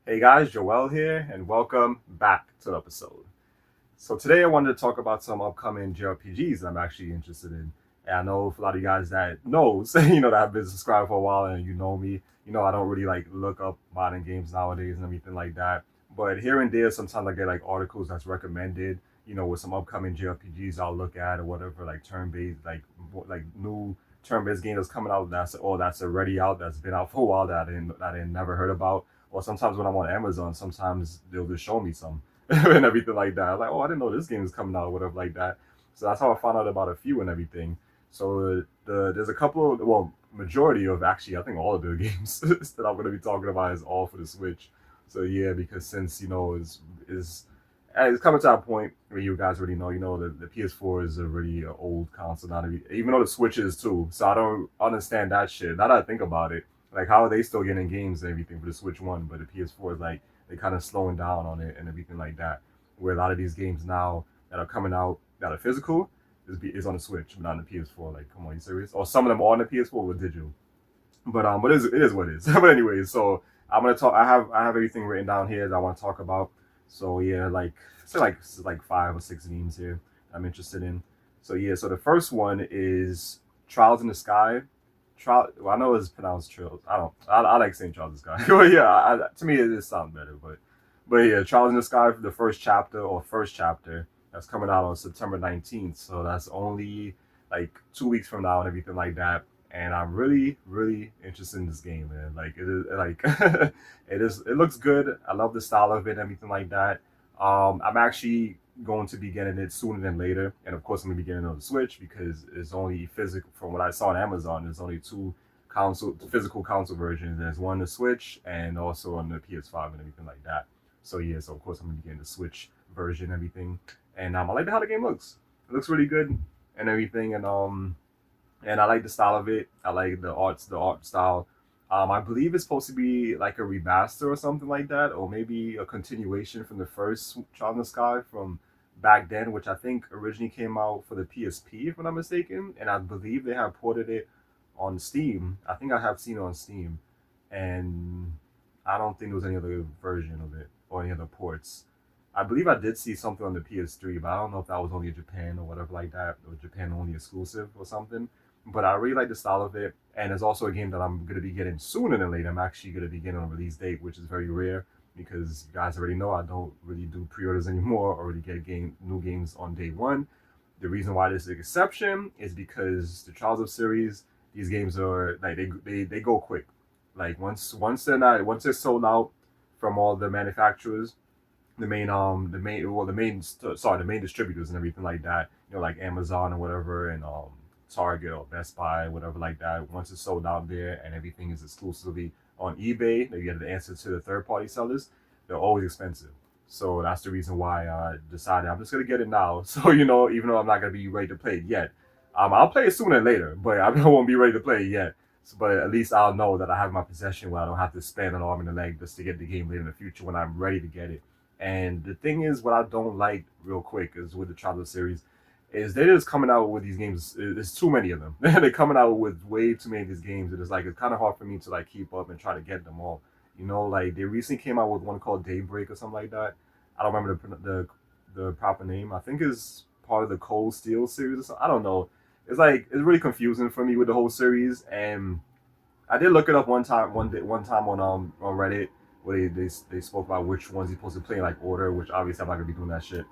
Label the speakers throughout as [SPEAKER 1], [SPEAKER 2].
[SPEAKER 1] Hey guys, Joel here, and welcome back to the episode. So today I wanted to talk about some upcoming JRPGs that I'm actually interested in. And I know for a lot of you guys that knows, that have been subscribed for a while and you know me, I don't really like look up modern games nowadays and everything like that. But here and there, sometimes I get like articles that's recommended, with some upcoming JRPGs I'll look at or whatever, like turn-based, like new turn-based game that's coming out that's already out, that's been out for a while that I never heard about. Or sometimes when I'm on Amazon, sometimes they'll just show me some and everything like that. Like, oh, I didn't know this game is coming out, or whatever like that. So that's how I found out about a few and everything. So there's a couple, well, majority of actually, I think all of the games that I'm going to be talking about is all for the Switch. So yeah, because since is it's coming to that point where you guys already know, the PS4 is a really old console, not even though the Switch is too. So I don't understand that shit. Now that I think about it, like how are they still getting games and everything for the Switch One, but the PS4 is like they kind of slowing down on it and everything like that. Where a lot of these games now that are coming out that are physical is on the Switch, but not on the PS4. Like, come on, you serious? Or some of them are on the PS4 with digital. But it is what it is. But anyways, so I'm gonna talk. I have everything written down here that I want to talk about. So yeah, like say like 5 or 6 games here I'm interested in. So yeah, so the first one is Trials in the Sky. Well, I know it's pronounced Trials. I don't. I like saying Trials in the Sky. But yeah, to me it just sounds better. But yeah, Trials in the Sky for the first chapter that's coming out on September 19th. So that's only like 2 weeks from now and everything like that. And I'm really, really interested in this game, man. Like it is, like it is. It looks good. I love the style of it and everything like that. I'm actually going to be getting it sooner than later, and of course I'm gonna be getting it on the Switch because it's only physical. From what I saw on Amazon, there's only two physical console versions. There's one on the Switch and also on the PS5 and everything like that. So yeah, so of course I'm gonna be getting the Switch version and everything. And I like how the game looks. It looks really good and everything, and I like the style of it. I like the art style. I believe it's supposed to be like a remaster or something like that, or maybe a continuation from the first Child in the Sky from back then, which I think originally came out for the PSP, if I'm not mistaken. And I believe they have ported it on Steam. I think I have seen it on Steam, and I don't think there was any other version of it or any other ports. I believe I did see something on the PS3, but I don't know if that was only in Japan or whatever like that, or Japan only exclusive or something. But I really like the style of it, and it's also a game that I'm gonna be getting sooner than later. I'm actually gonna be getting on a release date, which is very rare because you guys already know I don't really do pre-orders anymore or really get new games on day one. The reason why this is an exception is because the Trials of series, these games are like they go quick. Like once they're sold out from all the manufacturers, the main distributors and everything like that, like Amazon or whatever, and Target or Best Buy, whatever like that. Once it's sold out there and everything is exclusively on eBay, they get the answer to the third party sellers. They're always expensive. So that's the reason why I decided I'm just gonna get it now. So even though I'm not gonna be ready to play it yet, I'll play it sooner than later. But I won't be ready to play it yet. So, but at least I'll know that I have my possession where I don't have to spend an arm and a leg just to get the game later in the future when I'm ready to get it. And the thing is, what I don't like real quick is with the Traveler series, is they're just coming out with these games. There's too many of them. They're coming out with way too many of these games. It's kind of hard for me to like keep up and try to get them all. Like they recently came out with one called Daybreak or something like that. I don't remember the proper name. I think it's part of the Cold Steel series or something. I don't know. It's really confusing for me with the whole series, and I did look it up one time on Reddit where they spoke about which ones you're supposed to play in like order, which obviously I'm not gonna be doing that shit.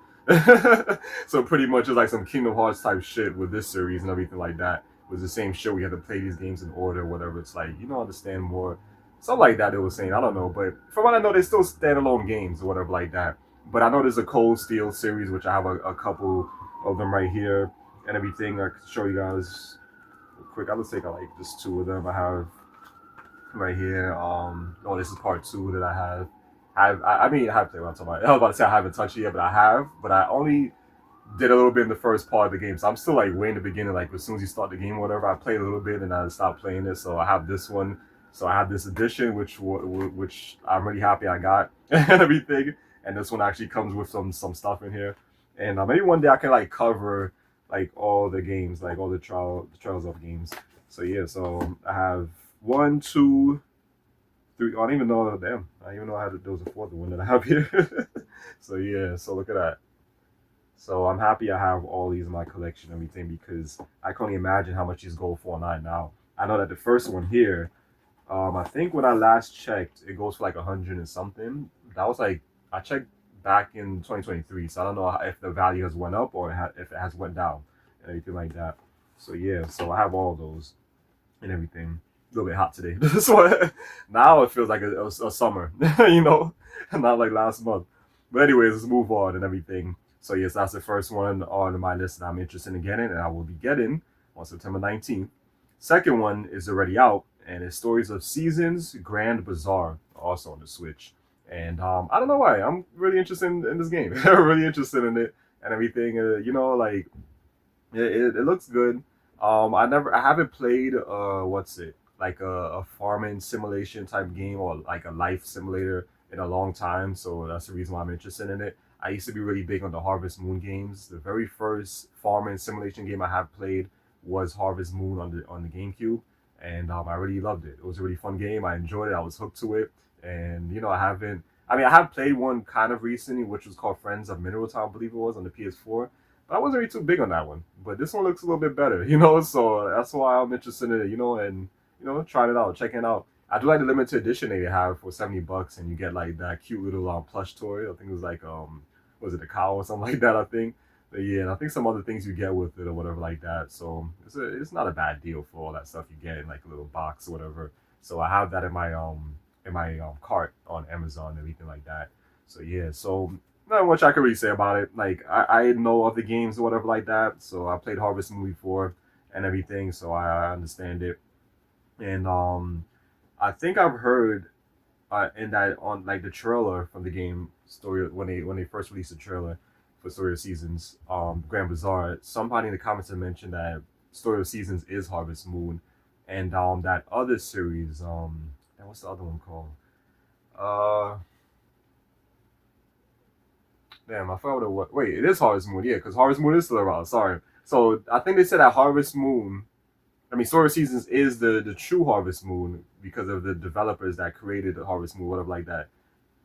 [SPEAKER 1] So pretty much it's like some Kingdom Hearts type shit with this series and everything like that. It was the same shit. We had to play these games in order, whatever. It's like you don't understand more, something like that. They were saying I don't know, but from what I know, they're still standalone games or whatever like that. But I know there's a Cold Steel series, which I have a couple of them right here and everything. I can show you guys real quick. I'll just take like just two of them. I have right here. Oh, this is part two that I have. I have played what I'm talking about. I was about to say I haven't touched it yet, but I have. But I only did a little bit in the first part of the game, so I'm still like way in the beginning. Like as soon as you start the game, or whatever, I played a little bit and I stopped playing it. So I have this one. So I have this edition, which I'm really happy I got and everything. And this one actually comes with some stuff in here. And maybe one day I can like cover like all the games, like all the trials of games. So yeah, so I have one, two, three. I don't even know. Damn, I didn't even know I had there was a fourth one that I have here. So yeah, so look at that. So I'm happy I have all these in my collection and everything because I can't imagine how much these go for online now. I know that the first one here, I think when I last checked, it goes for like 100 and something. That was like I checked back in 2023, so I don't know if the value has went up or if it has went down and everything like that. So yeah, so I have all of those and everything. A little bit hot today. So now it feels like a summer, you know, not like last month. But anyways, let's move on and everything. So yes, that's the first one on my list that I'm interested in getting, and I will be getting on September 19th. Second one is already out, and it's Stories of Seasons Grand Bazaar, also on the Switch. And I don't know why I'm really interested in this game. I'm really interested in it and everything. You know, like it looks good. I haven't played what's it like a farming simulation type game or like a life simulator in a long time, so that's the reason why I'm interested in it. I used to be really big on the Harvest Moon games. The very first farming simulation game I have played was Harvest Moon on the GameCube, and I really loved it. It was a really fun game. I enjoyed it. I was hooked to it, and you know I haven't. I mean, I have played one kind of recently, which was called Friends of Mineral Town, I believe it was on the PS4. I wasn't really too big on that one, but this one looks a little bit better, you know. So that's why I'm interested in it, you know, and trying it out, checking it out. I do like the limited edition they have for $70, and you get like that cute little plush toy. I think it was like was it a cow or something like that? I think. But yeah, and I think some other things you get with it or whatever like that. So it's not a bad deal for all that stuff you get in like a little box or whatever. So I have that in my cart on Amazon and everything like that. So yeah, so not much I can really say about it. Like I know of the games or whatever like that. So I played Harvest Moon before and everything, so I understand it. And I think I've heard in that on like the trailer from the game story when they first released the trailer for Story of Seasons, Grand Bazaar. Somebody in the comments had mentioned that Story of Seasons is Harvest Moon, and that other series, and what's the other one called? Uh, Damn, I forgot what. Wait, it is Harvest Moon, yeah, because Harvest Moon is still around. Sorry. So I think they said that Harvest Moon. I mean, Story of Seasons is the true Harvest Moon because of the developers that created the Harvest Moon, whatever like that.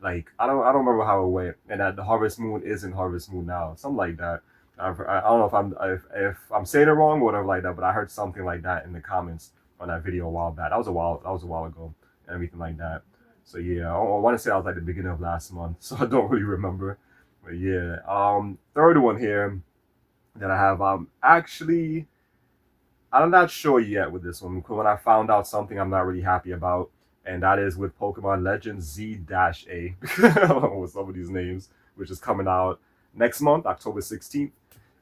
[SPEAKER 1] Like I don't remember how it went, and that the Harvest Moon isn't Harvest Moon now, something like that. I don't know if I'm saying it wrong or whatever like that, but I heard something like that in the comments on that video a while back. That was a while ago, and everything like that. So yeah, I want to say I was like the beginning of last month, so I don't really remember. But yeah, third one here that I have, actually I'm not sure yet with this one. When I found out something I'm not really happy about, and that is with Pokemon Legends Z-A. With some of these names, which is coming out next month, October 16th.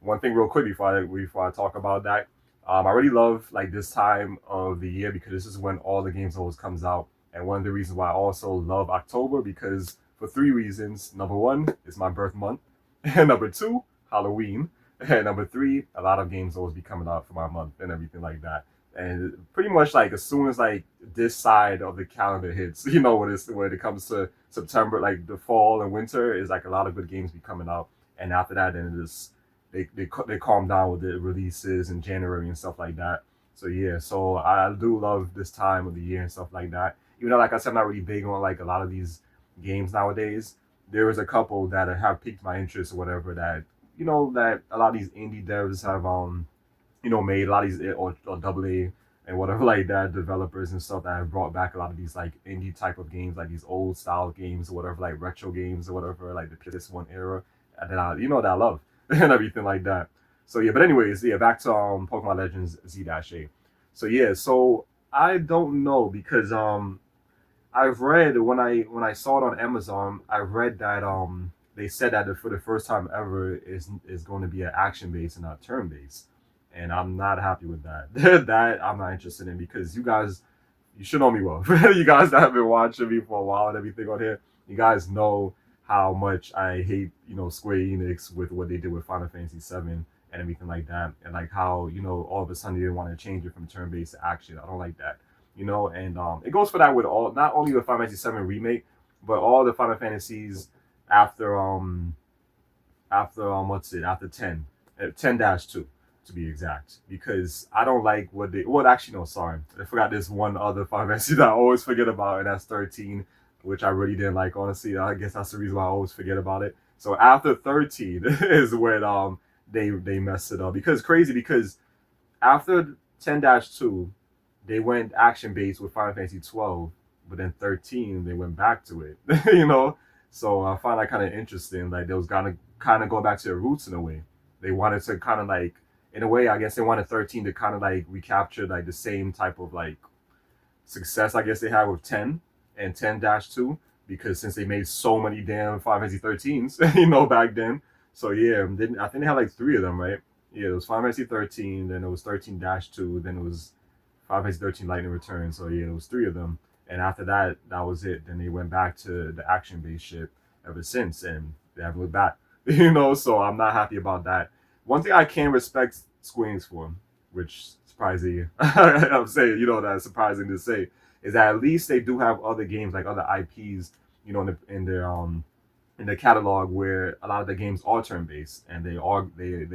[SPEAKER 1] One thing, real quick, before I talk about that, I really love like this time of the year because this is when all the games always comes out, and one of the reasons why I also love October because for three reasons. Number one, it's my birth month, and number two, Halloween. And number three, a lot of games always be coming out for my month and everything like that. And pretty much like as soon as like this side of the calendar hits, when it comes to September, like the fall and winter, is like a lot of good games be coming out. And after that, then it is they calm down with the releases in January and stuff like that. So yeah, so I do love this time of the year and stuff like that. Even though, like I said, I'm not really big on like a lot of these games nowadays. There is a couple that have piqued my interest or whatever that that a lot of these indie devs have made a lot of these or double A and whatever like that developers and stuff that have brought back a lot of these like indie type of games, like these old style games or whatever, like retro games or whatever, like the PS1 era, and then that I love and everything like that. So yeah, but anyways, yeah, back to Pokemon Legends Z-A. So yeah, so I don't know because I've read when I saw it on Amazon, I read that they said that for the first time ever is going to be an action based and not turn based, and I'm not happy with that. That I'm not interested in because you should know me well. You guys that have been watching me for a while and everything on here, you guys know how much I hate Square Enix with what they did with Final Fantasy VII and everything like that, and like how all of a sudden they want to change it from turn based to action. I don't like that. And it goes for that with all, not only the Final Fantasy VII remake, but all the Final Fantasies after what's it after 10 10-2. to be exact, because I don't like what they. Well, actually, no, sorry, I forgot this one other Final Fantasy that I always forget about, and that's 13, which I really didn't like. Honestly, I guess that's the reason why I always forget about it. So after 13 is when they messed it up, because crazy, because after 10-2, they went action based with Final Fantasy 12, but then 13 they went back to it. you know, so I find that kind of interesting. Like they was gonna kind of go back to their roots in a way. They wanted to kind of like, in a way, I guess they wanted 13 to kind of like recapture like the same type of like success I guess they had with 10 and 10-2, because since they made so many damn Final Fantasy 13s, back then. So yeah, I think they had like three of them, right? Yeah, it was Final Fantasy 13, then it was 13-2, then it was Final Fantasy 13 Lightning Return. So yeah, it was three of them. And after that, that was it. Then they went back to the action based shit ever since, and they haven't looked back. So I'm not happy about that. One thing I can respect Square Enix for, which surprising, I'm saying, that's surprising to say, is that at least they do have other games like other IPs, in their catalog, where a lot of the games are turn based, and they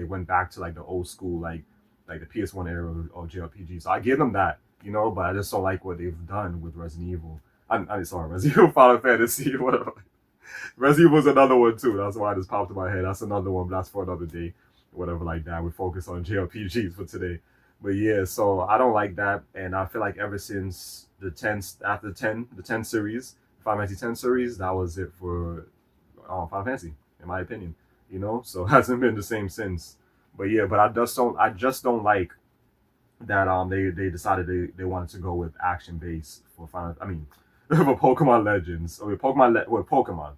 [SPEAKER 1] went back to like the old school like the PS1 era of JRPGs. So I give them that, but I just don't like what they've done with Resident Evil. I'm sorry, Resident Evil, Final Fantasy, whatever. Resident Evil was another one too. That's why it just popped in my head. That's another one, but that's for another day, whatever like that. We focus on JRPGs for today. But yeah, so I don't like that, and I feel like ever since the 10 series, Final Fantasy 10 series, that was it for Final Fantasy, in my opinion. So it hasn't been the same since. But yeah, but I just don't like that they decided they wanted to go with action base for Final. I mean, for Pokemon Legends or with Pokemon.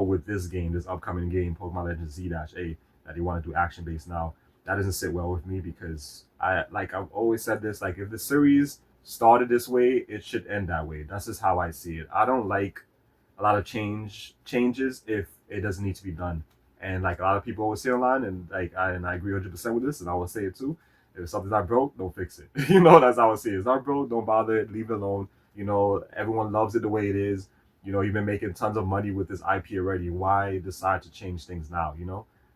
[SPEAKER 1] With this game, this upcoming game, Pokemon Legends Z-A, that they want to do action based now. That doesn't sit well with me, because I've always said this, like if the series started this way, it should end that way. That's just how I see it. I don't like a lot of changes if it doesn't need to be done. And like a lot of people always say online, and I agree 100% with this, and I will say it too. If something's not broke, don't fix it. That's how I see it. It's not broke, don't bother it, leave it alone. Everyone loves it the way it is. You've been making tons of money with this IP already. Why decide to change things now?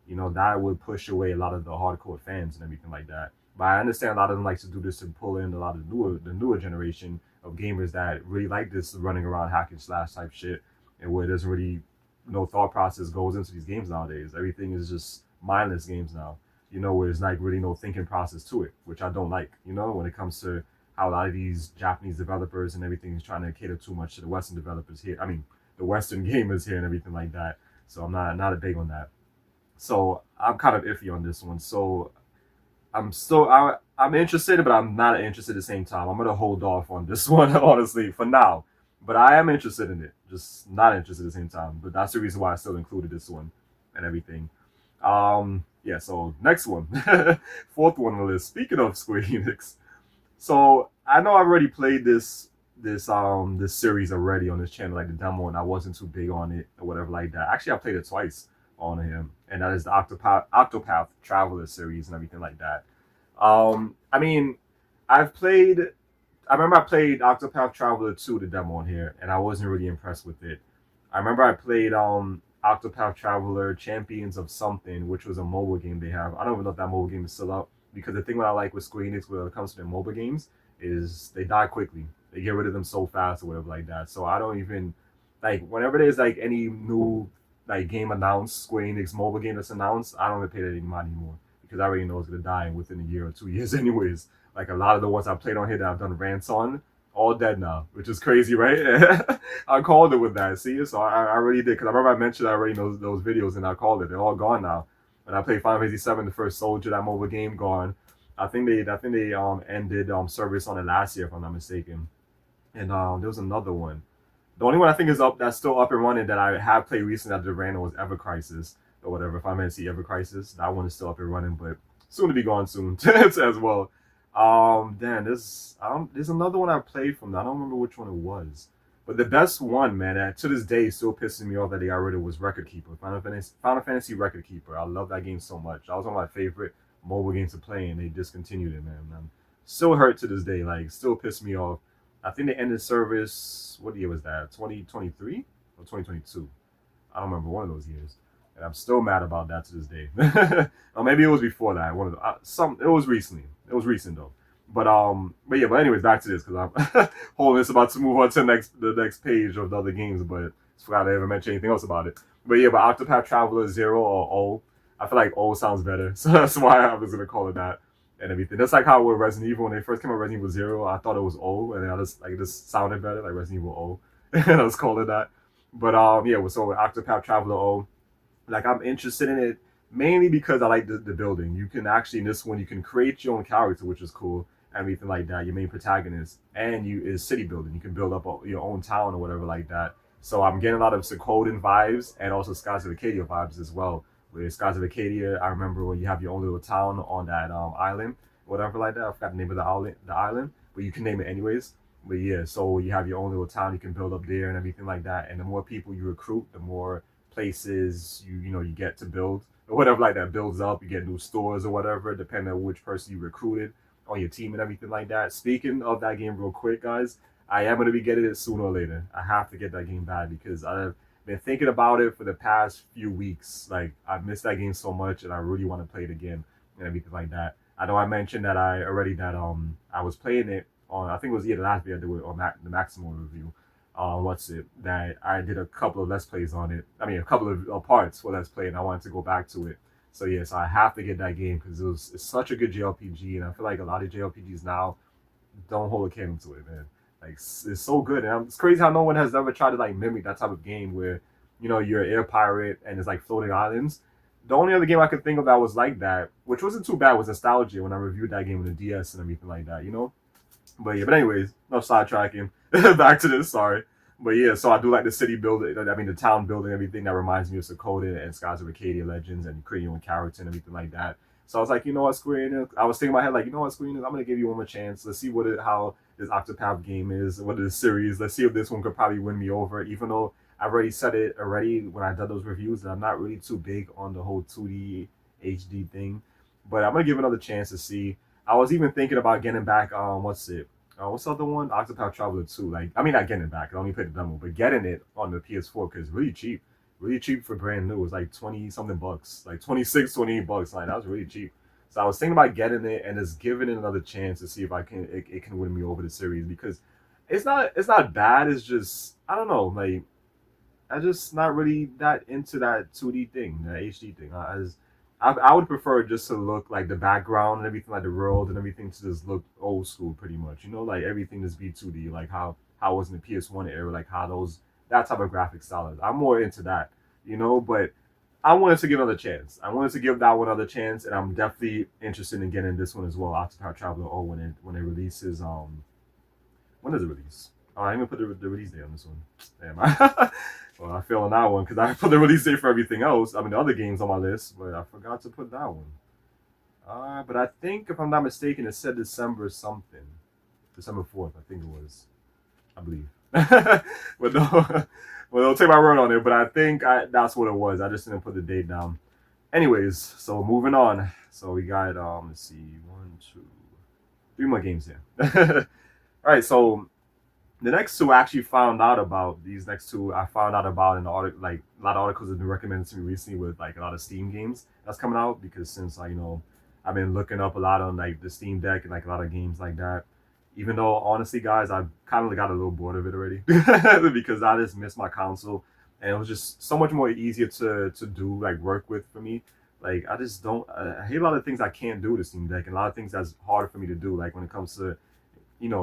[SPEAKER 1] That would push away a lot of the hardcore fans and everything like that. But I understand a lot of them like to do this to pull in a lot of the newer generation of gamers that really like this running around hack and slash type shit, and where there's really no thought process goes into these games nowadays. Everything is just mindless games now. Where there's like really no thinking process to it, which I don't like. When it comes to how a lot of these Japanese developers and everything is trying to cater too much to the Western developers here. I mean, the Western gamers here and everything like that. So I'm not a big on that. So I'm kind of iffy on this one. So I'm interested, but I'm not interested at the same time. I'm gonna hold off on this one honestly for now. But I am interested in it, just not interested at the same time. But that's the reason why I still included this one and everything. Yeah. So next one, fourth one on the list. Speaking of Square Enix, so I know I've already played this series already on this channel, like the demo, and I wasn't too big on it or whatever like that. Actually, I played it twice on him, and that is the Octopath Traveler series and everything like that. I mean, I've played. I remember I played Octopath Traveler 2, the demo on here, and I wasn't really impressed with it. I remember I played Octopath Traveler Champions of Something, which was a mobile game they have. I don't even know if that mobile game is still up, because the thing what I like with Square Enix when it comes to their mobile games is they die quickly. They get rid of them so fast or whatever like that. So I don't even like whenever there's like any new like game announced, Square Enix mobile game that's announced, I don't even pay that any money anymore, because I already know it's gonna die within a year or 2 years anyways. Like a lot of the ones I played on here that I've done rants on, all dead now, which is crazy, right? I called it with that. See, so I really did, because I remember I mentioned I already those videos, and I called it. They're all gone now. And I played Final Fantasy 7, the first Soldier, that mobile game, gone. I think they ended service on it last year, if I'm not mistaken. And there was another one. The only one I think is up that's still up and running that I have played recently after random was Ever Crisis or whatever. Final Fantasy Ever Crisis. That one is still up and running, but soon to be gone soon as well. Then there's another one I played from that. I don't remember which one it was. But the best one, man, that to this day still pisses me off that they got rid of was Record Keeper. Final Fantasy Record Keeper. I love that game so much. That was one of my favorite mobile games to play, and they discontinued it, man. I'm still hurt to this day. Like, still pissed me off. I think they ended service. What year was that? 2023 or 2022? I don't remember, one of those years. and I'm still mad about that to this day. Or maybe it was before that. One of the some. It was recently. It was recent though. But yeah. But anyways, back to this because I'm holding this about to move on to the next page of the other games, but I forgot I ever mentioned anything else about it. But yeah, but Octopath Traveler Zero or O, I feel like O sounds better, so that's why I was gonna call it that and everything. That's like how with Resident Evil when they first came out, Resident Evil Zero, I thought it was O, and then I just like it just sounded better like Resident Evil O, and I was calling it that. But yeah, so with Octopath Traveler O, like I'm interested in it mainly because I like the building. You can actually in this one you can create your own character, which is cool. Everything like that. Your main protagonist and you is city building. You can build up your own town or whatever like that. So I'm getting a lot of Sokoden vibes and also Skies of Acadia vibes as well. With Skies of Acadia, I remember when you have your own little town on that island, whatever like that. I forgot the name of the island, but you can name it anyways. But yeah, so you have your own little town you can build up there and everything like that. And the more people you recruit, the more places you get to build or whatever like that builds up. You get new stores or whatever, depending on which person you recruited on your team and everything like that. Speaking of that game, real quick, guys, I am going to be getting it sooner or later. I have to get that game back because I've been thinking about it for the past few weeks. Like I missed that game so much, and I really want to play it again and everything like that. I know I mentioned that I was playing it on, I think it was either last video I did it on the Maximum review. What's it that I did a couple of let's plays on it. I mean, a couple of parts for let's play, and I wanted to go back to it. So yes, I have to get that game because it's such a good JRPG, and I feel like a lot of JRPGs now don't hold a candle to it, man. Like it's so good, and it's crazy how no one has ever tried to like mimic that type of game where you're an air pirate and it's like floating islands. The only other game I could think of that was like that, which wasn't too bad, was Nostalgia when I reviewed that game on the DS and everything like that. But yeah, but anyways, no sidetracking. Back to this, sorry. But yeah, so I do like the city building. I mean, the town building, everything that reminds me of Sokoda and Skies of Acadia Legends and creating your own character and everything like that. So I was like, you know what, Square Enix? I was thinking in my head, like, you know what, Square Enix? I'm gonna give you one more chance. Let's see how this Octopath game is, what is the series. Let's see if this one could probably win me over. Even though I've already said it when I did those reviews that I'm not really too big on the whole 2D HD thing, but I'm gonna give it another chance to see. I was even thinking about getting back. What's the other one? Octopath Traveler 2. Like, I mean, not getting it back. I only played the demo, but getting it on the PS4 because it's really cheap. Really cheap for brand new. It was like 20 something bucks. Like 26, 28 bucks. Like, that was really cheap. So I was thinking about getting it and just giving it another chance to see if it can win me over the series because it's not bad. It's just, I don't know. Like, I'm just not really that into that 2D thing, that HD thing. I would prefer just to look like the background and everything, like the world and everything, to just look old school, pretty much. Like everything just be 2D, like how it was in the PS1 era, like how that type of graphic style is. I'm more into that. But I wanted to give another chance. I wanted to give that one another chance, and I'm definitely interested in getting this one as well. Octopath Traveler O when it releases. When does it release? Oh, I didn't even put the release date on this one. Damn. Well, I feel on that one because I put the release date for everything else. I mean, the other games on my list, but I forgot to put that one. But I think, if I'm not mistaken, it said December something. December 4th, I think it was. I believe. But no, well, don't take my word on it, but I think that's what it was. I just didn't put the date down. Anyways, so moving on. So we got, let's see, 1, 2, 3 more games here. All right, so the next two I actually found out about. These next two I found out about in the article. Like a lot of articles have been recommended to me recently with like a lot of Steam games that's coming out because since I've been looking up a lot on like the Steam Deck and like a lot of games like that. Even though honestly, guys, I've kind of got a little bored of it already because I just miss my console and it was just so much more easier to do like work with for me. Like I just don't. I hate a lot of things I can't do with the Steam Deck and a lot of things that's harder for me to do. Like when it comes to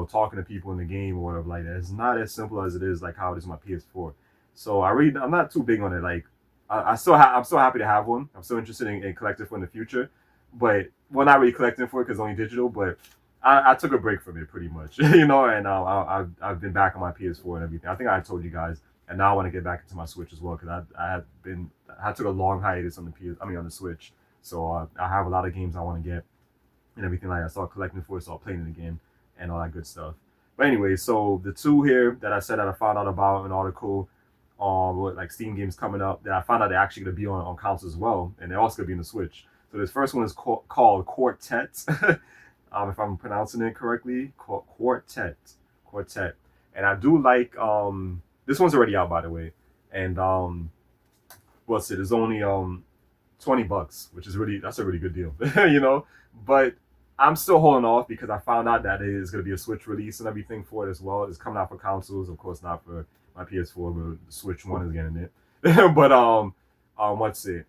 [SPEAKER 1] talking to people in the game or whatever like that. It's not as simple as it is like how it is on my PS4. So I'm not too big on it. Like I'm still happy to have one. I'm still interested in collecting for in the future, but well, not really collecting for it because it's only digital. But I took a break from it pretty much, and I've been back on my PS4 and everything. I think I told you guys, and now I want to get back into my Switch as well because I took a long hiatus on on the Switch. So I have a lot of games I want to get and everything like that. I started collecting for it, start playing it again and all that good stuff. But anyway, so the two here that I said that I found out about in an article with like Steam games coming up that I found out they're actually going to be on consoles as well, and they're also going to be in the Switch. So this first one is called Quartet, if I'm pronouncing it correctly, Quartet, and I do like this one's already out by the way, and What's it? It's only $20, which is that's a really good deal, you know. But I'm still holding off because I found out that it is going to be a Switch release and everything for it as well. It's coming out for consoles, of course, not for my PS4, but the Switch One is getting it. But what's it?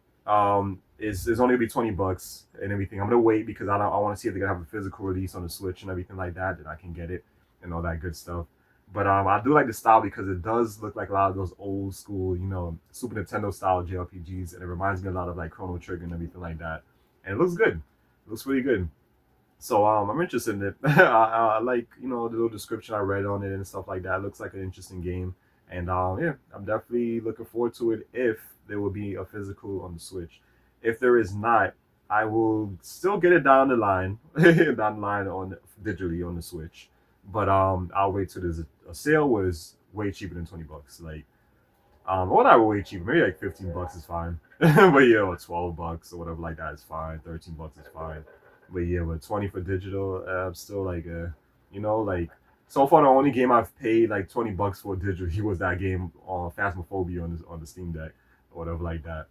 [SPEAKER 1] It's only gonna be $20 and everything. I'm gonna wait because I want to see if they're gonna have a physical release on the Switch and everything like that. Then I can get it and all that good stuff. But I do like the style because it does look like a lot of those old school, Super Nintendo style JRPGs, and it reminds me a lot of like Chrono Trigger and everything like that. And it looks good. It looks really good. So I'm interested in it. I like the little description I read on it and stuff like that. It looks like an interesting game, and yeah, I'm definitely looking forward to it if there will be a physical on the Switch. If there is not, I will still get it down the line, down the line on digitally on the Switch. But I'll wait till there's a sale where it's way cheaper than $20. Like well, not way cheaper. Maybe like $15 is fine. But yeah, or $12 or whatever like that is fine. $13 is fine. But yeah, but 20 for digital, I'm still like like so far the only game I've paid like $20 for digitally was that game on Phasmophobia on the Steam Deck or whatever like that.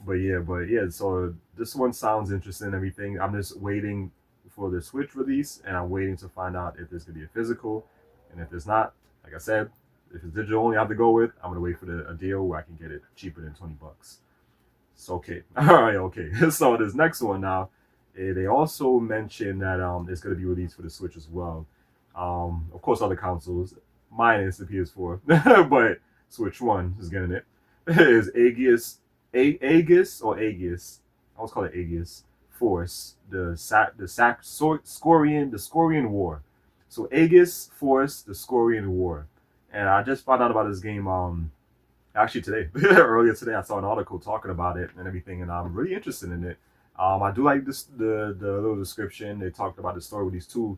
[SPEAKER 1] But yeah, so this one sounds interesting and everything. I'm just waiting for the Switch release and I'm waiting to find out if there's gonna be a physical. And if there's not, like I said, if it's digital only I have to go with, I'm gonna wait for a deal where I can get it cheaper than $20. So okay. All right, okay. So this next one now, they also mentioned that it's gonna be released for the Switch as well. Of course other consoles, minus the PS4, but Switch One is getting it. Is Aegis or Aegis? I always call it Aegis Force, the Scorian War. So Aegis Force, the Scorian War, and I just found out about this game actually today. Earlier today I saw an article talking about it and everything, and I'm really interested in it. I do like the little description. They talked about the story with these two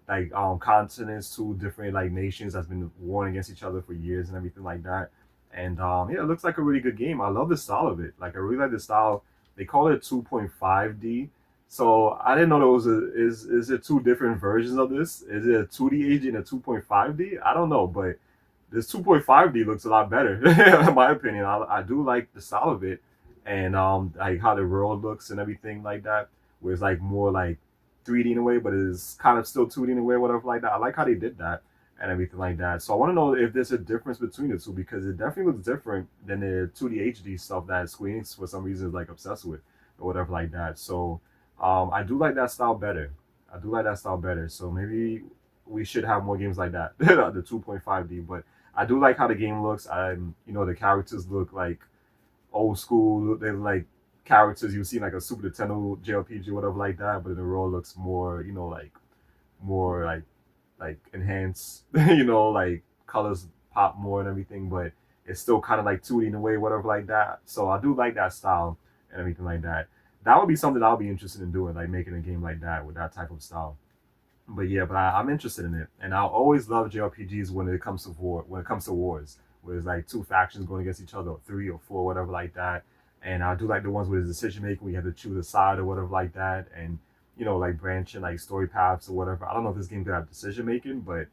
[SPEAKER 1] like continents, two different like nations that's been warring against each other for years and everything like that. And yeah, it looks like a really good game. I love the style of it. Like I really like the style. They call it 2.5D. So I didn't know there was is it two different versions of this? Is it a 2D HD and a 2.5D? I don't know, but this 2.5D looks a lot better in my opinion. I do like the style of it and like how the world looks and everything like that. Where it's like more like 3D in a way, but it's kind of still 2D in a way, whatever like that. I like how they did that and everything like that. So I want to know if there's a difference between the two because it definitely looks different than the 2D HD stuff that Square Enix for some reason is like obsessed with or whatever like that. So I do like that style better. I do like that style better. So maybe we should have more games like that, the 2.5D. But I do like how the game looks. The characters look like old school. They're like characters you see in like a Super Nintendo JRPG or whatever like that. But in the role looks more, like more like enhanced. Like colors pop more and everything. But it's still kind of like 2D in a way, whatever like that. So I do like that style and everything like that. That would be something I'll be interested in doing, like making a game like that with that type of style. But yeah, but I'm interested in it, and I always love JRPGs when it comes to war. When it comes to wars, where it's like two factions going against each other, or three or four, whatever like that. And I do like the ones with decision making, where you have to choose a side or whatever like that, and like branching like story paths or whatever. I don't know if this game could have decision making, but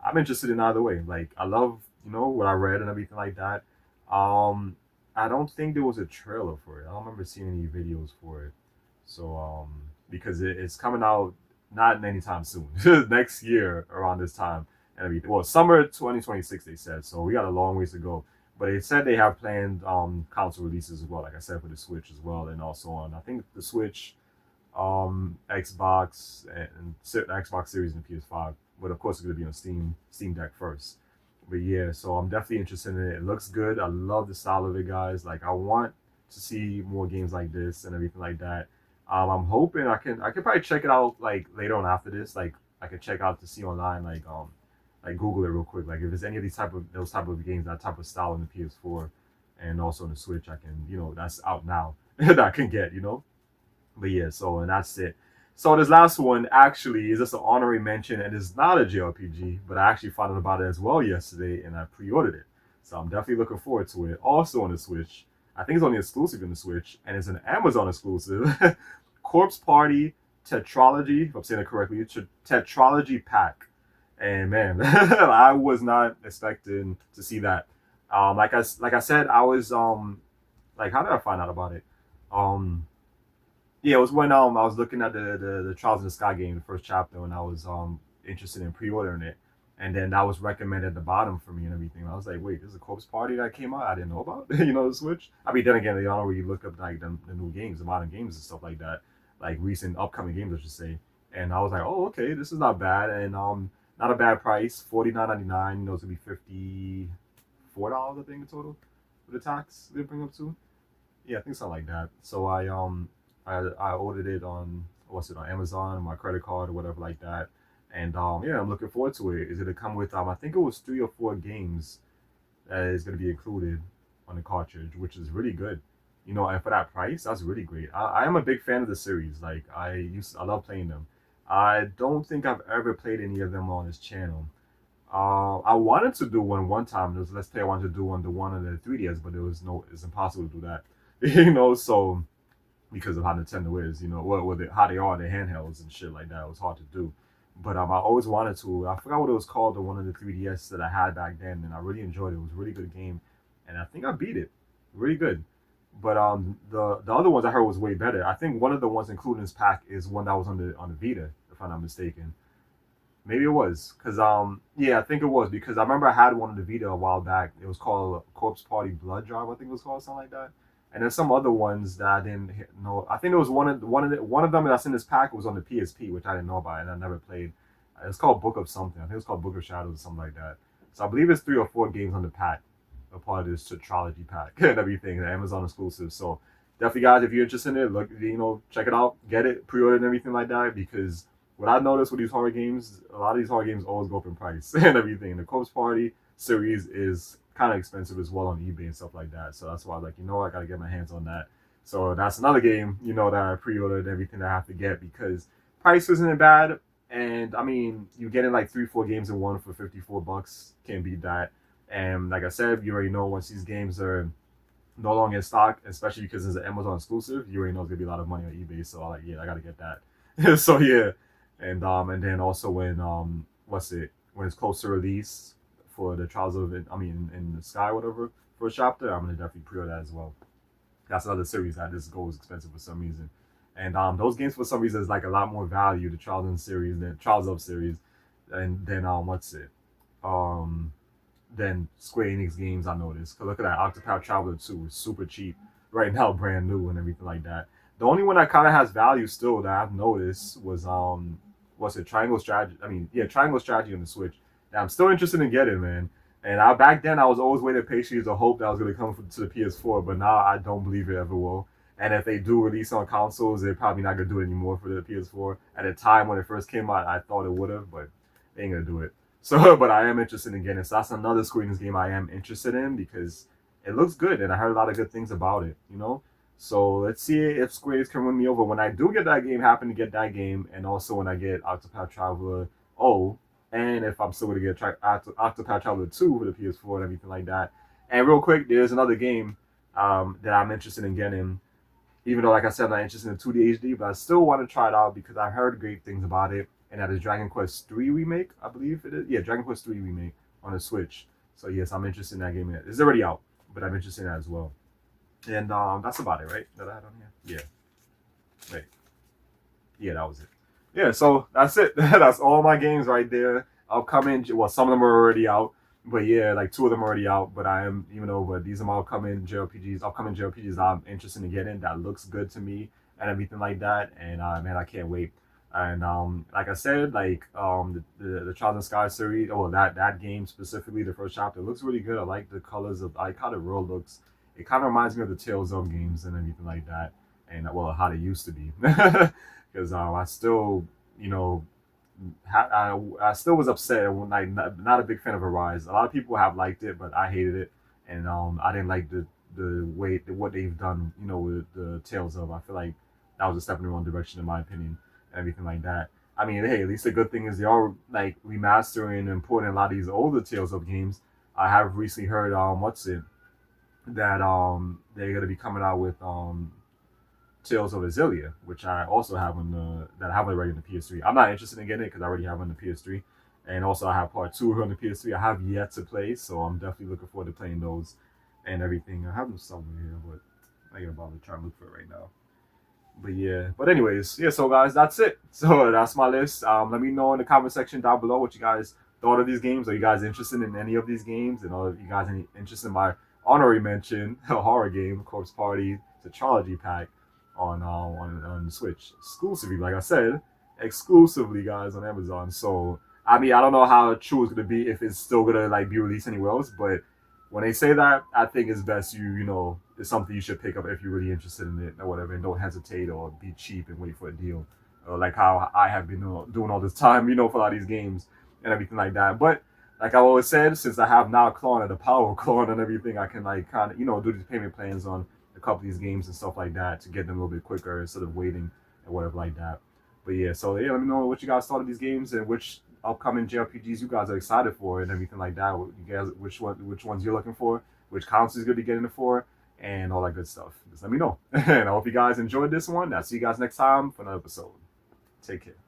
[SPEAKER 1] I'm interested in either way. Like I love what I read and everything like that. Um, I don't think there was a trailer for it. I don't remember seeing any videos for it. So because it's coming out not anytime soon, next year around this time and everything. Well, summer 2026 they said. So we got a long ways to go. But they said they have planned console releases as well, like I said for the Switch as well, and also on I think the Switch, Xbox and the Xbox Series and the PS5. But of course it's gonna be on Steam Deck first. But yeah, so I'm definitely interested in it. It looks good. I love the style of it, guys. Like I want to see more games like this and everything like that. I'm hoping I can probably check it out like later on after this. Like I can check out to see online like Google it real quick. Like if there's any of those type of games, that type of style in the PS4 and also on the Switch, I can that's out now that I can get. But yeah, so and that's it. So this last one actually is just an honorary mention, and it's not a JRPG, but I actually found out about it as well yesterday, and I pre-ordered it. So I'm definitely looking forward to it. Also on the Switch, I think it's only exclusive in the Switch, and it's an Amazon exclusive. Corpse Party Tetralogy, if I'm saying it correctly, Tetralogy Pack. And man, I was not expecting to see that. Like I said, I was Like, how did I find out about it? Um, yeah, it was when I was looking at the Trials in the Sky game, the first chapter, and I was interested in pre-ordering it, and then that was recommended at the bottom for me and everything. I was like, wait, there's a Corpse Party that came out I didn't know about, the Switch. I mean, then again, they don't really look up like the new games, the modern games and stuff like that, like recent upcoming games, I should say. And I was like, oh, okay, this is not bad, and not a bad price, $49.99. It's gonna be $54, I think, in total, with the tax they bring up to. Yeah, I think something like that. So I ordered it on what's it on Amazon, my credit card or whatever like that. And yeah, I'm looking forward to it. Is it to come with I think it was 3 or 4 games that is gonna be included on the cartridge, which is really good. And for that price, that's really great. I am a big fan of the series. Like I love playing them. I don't think I've ever played any of them on this channel. I wanted to do one time. There was Let's Play I wanted to do on the 3DS, but it's impossible to do that. So because of how Nintendo is, how they are, the handhelds and shit like that. It was hard to do. But I always wanted to. I forgot what it was called, the one of the 3DS that I had back then, and I really enjoyed it. It was a really good game, and I think I beat it, really good. But the other ones I heard was way better. I think one of the ones included in this pack is one that was on the Vita, if I'm not mistaken. Maybe it was, cause yeah, I think it was because I remember I had one on the Vita a while back. It was called Corpse Party Blood Drive, I think it was called something like that. And there's some other ones that I didn't know. I think there was one of them that's in this pack was on the PSP, which I didn't know about and I never played. It's called Book of something. I think it's called Book of Shadows or something like that. So I believe it's 3 or 4 games on the pack, a part of this trilogy pack and everything, the Amazon exclusive. So definitely, guys, if you're interested in it, look, check it out, get it, pre-order and everything like that because what I noticed with these horror games, a lot of these horror games always go up in price and everything. And the Corpse Party series is kind of expensive as well on eBay and stuff like that. So that's why I was like, I gotta get my hands on that. So that's another game, that I pre-ordered and everything that I have to get because price isn't bad. And I mean, you getting like 3, 4 games in one for $54. Can't beat that. And like I said, you already know once these games are no longer in stock, especially because it's an Amazon exclusive, you already know it's gonna be a lot of money on eBay. So I'm like, yeah, I gotta get that. So yeah, and then also when it's close to release for the Trials of it, I mean in the Sky whatever for a chapter, I'm gonna definitely pre-order that as well. That's another series that just goes expensive for some reason, and those games for some reason is like a lot more value the Trials of series than Trials of series, and then um than Square Enix games I noticed. Cause look at that, Octopath Traveler 2 is super cheap right now, brand new and everything like that. The only one that kind of has value still that I've noticed was what's it, Triangle Strategy? I mean, yeah, Triangle Strategy on the Switch. That I'm still interested in getting, man. And back then I was always waiting patiently to hope that was gonna come to the PS4, but now I don't believe it ever will. And if they do release on consoles, they're probably not gonna do it anymore for the PS4. At the time when it first came out, I thought it would have, but they ain't gonna do it. So, but I am interested in getting it. So that's another Square Enix game I am interested in because it looks good and I heard a lot of good things about it. So let's see if Square Enix can win me over. When I do get that game, happen to get that game, and also when I get Octopath Traveler and if I'm still going to get Octopath Traveler 2 for the PS4 and everything like that. And real quick, there's another game that I'm interested in getting. Even though, like I said, I'm not interested in 2D HD, but I still want to try it out because I heard great things about it. And that is Dragon Quest 3 remake, I believe it is. Yeah, Dragon Quest 3 remake on the Switch. So yes, I'm interested in that game. It's already out, but I'm interested in that as well. And that's about it, right? That I had on here. Yeah. Wait. Yeah, that was it. Yeah, so that's it. That's all my games right there. Upcoming. Well, some of them are already out, but yeah, like 2 of them are already out. But I am, but these are my upcoming JRPGs I'm interested in getting. That looks good to me and everything like that. And man, I can't wait. And like I said, like the Child in the Sky series, that game specifically, the first chapter looks really good. I like the colors of, I like how the world looks. It kind of reminds me of the Tales of games and everything like that, and well, how they used to be. Because I still, you know, I still was upset when not a big fan of Arise. A lot of people have liked it, but I hated it, and I didn't like what they've done. With the Tales of. I feel like that was a step in the wrong direction in my opinion, and everything like that. I mean, hey, at least the good thing is they are like remastering and porting a lot of these older Tales of games. I have recently heard that they're gonna be coming out with Tales of Azalea, which I also have that I have already on the PS3. I'm not interested in getting it because I already have on the PS3, and also I have Part 2 on the PS3. I have yet to play, so I'm definitely looking forward to playing those and everything. I have them somewhere here, but I ain't gonna bother trying to look for it right now. But yeah, but anyways, yeah. So guys, that's it. So that's my list. Let me know in the comment section down below what you guys thought of these games. Are you guys interested in any of these games? And are you guys any interested in my honorary mention, a horror game, Corpse Party, the trilogy pack on Switch exclusively? Like I said, exclusively, guys, on Amazon. So I mean, I don't know how true it's gonna be if it's still gonna like be released anywhere else, but when they say that, I think it's best you know it's something you should pick up if you're really interested in it or whatever, and don't hesitate or be cheap and wait for a deal, like how I have been doing all this time, for a lot of these games and everything like that. But like I always said, since I have now Klarna, the power of Klarna and everything, I can like kind of do these payment plans on a couple of these games and stuff like that to get them a little bit quicker instead of waiting and whatever like that. But yeah, so yeah, let me know what you guys thought of these games and which upcoming JRPGs you guys are excited for and everything like that. You guys, which ones you're looking for, which consoles you're gonna be getting it for, and all that good stuff. Just let me know. And I hope you guys enjoyed this one. I'll see you guys next time for another episode. Take care.